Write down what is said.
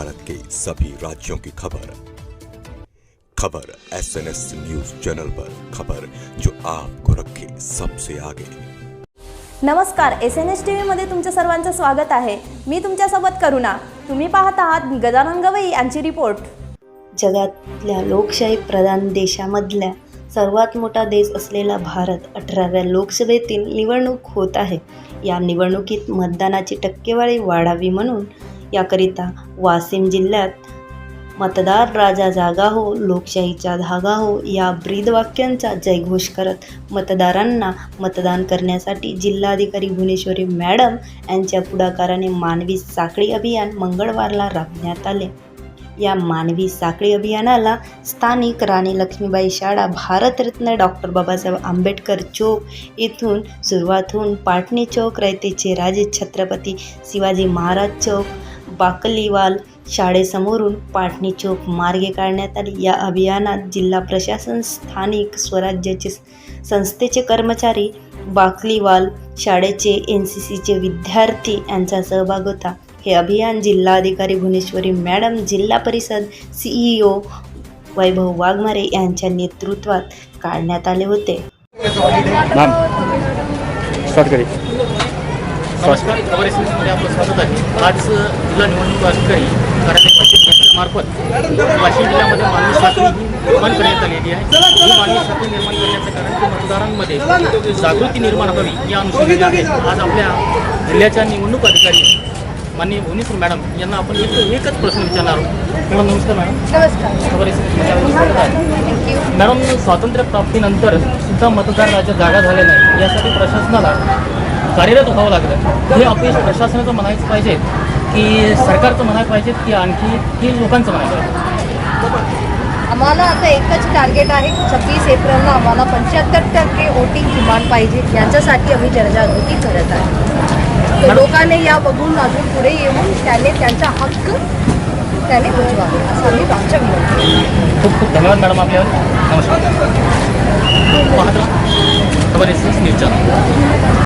भारत के सभी राज्यों की खबर SNS न्यूज चैनल पर, खबर जो आपको रखे सबसे आगे। नमस्कार, SNS TV मध्ये तुमच्या सर्वांचं स्वागत आहे। मी तुमच्यासोबत करुणा। तुम्ही पाहत आहात गजानन गवई यांची रिपोर्ट। जगातल्या लोकशाही प्रधान देशामधल्या सर्वात मोठा देश असलेला भारत 18व्या लोकसभेतील निवडणूक होत आहे। या निवडणुकीत मतदानाची टक्केवारी वाढावी म्हणून याकरिता वाशिम जिल्ह्यात मतदार राजा जागा हो, लोकशाहीचा धागा हो या ब्रीदवाक्यांचा जयघोष करत मतदारांना मतदान करण्यासाठी जिल्हाधिकारी भुवनेश्वरी मॅडम यांच्या पुढाकाराने मानवी साखळी अभियान मंगळवारला राबवण्यात आले। या मानवी साखळी अभियानाला स्थानिक राणी लक्ष्मीबाई शाळा, भारतरत्न डॉक्टर बाबासाहेब आंबेडकर चौक येथून सुरुवात होऊन पाटणी चौक, रयतेचे राजे छत्रपती शिवाजी महाराज चौक, बाकलीवाल शाळेसमोरून पाटणी चौक मार्गे काढण्यात आली। या अभियानात जिल्हा प्रशासन, स्थानिक स्वराज्याचे संस्थेचे कर्मचारी, बाकलीवाल शाळेचे NCCचे विद्यार्थी यांचा सहभाग होता। हे अभियान जिल्हाधिकारी भुवनेश्वरी मॅडम, जिल्हा परिषद CEO वैभव वाघमारे यांच्या नेतृत्वात काढण्यात आले होते। नमस्कार, खबर SNSमध्ये आपलं स्वागत आहे। आज जिल्हा निवडणूक अधिकारी कार्यालय वाशिम यांच्यामार्फत वाशिम जिल्ह्यामध्ये मानवी साखळी निर्माण करण्यात आलेली आहे। ही मानवी साखळी निर्माण करण्याचं कारण की मतदारांमध्ये जागृती निर्माण व्हावी या अनुषंगाने आहे। आज आपल्या जिल्ह्याच्या निवडणूक अधिकारी माननीय भुवनेश्वर मॅडम यांना आपण एकच प्रश्न विचारणार आहोत। मॅडम नमस्कार। मॅडम नमस्कार। खबर SNSमध्ये आपलं स्वागत आहे। मॅडम, स्वातंत्र्यप्राप्तीनंतर सुद्धा मतदार राजा जागा झाले नाही, यासाठी प्रशासनाला कार्यरत व्हावं लागलं। हे अपयश प्रशासनाचं म्हणायचं पाहिजे की सरकारचं म्हणायला पाहिजे की आणखी की लोकांचं म्हणायचं पाहिजे? आम्हाला आता एकच टार्गेट आहे, 26 एप्रिलला आम्हाला 75% वोटिंग किमान पाहिजे। याच्यासाठी आम्ही जनजागृती करत आहे। तर लोकांनी या बघून अजून पुढे येऊन त्याने त्यांचा हक्क त्याने बजवावे असं आम्ही आमच्या विनंती। खूप खूप धन्यवाद मॅडम आपल्यावर। नमस्कार। खबर SNS न्यूज चॅनल।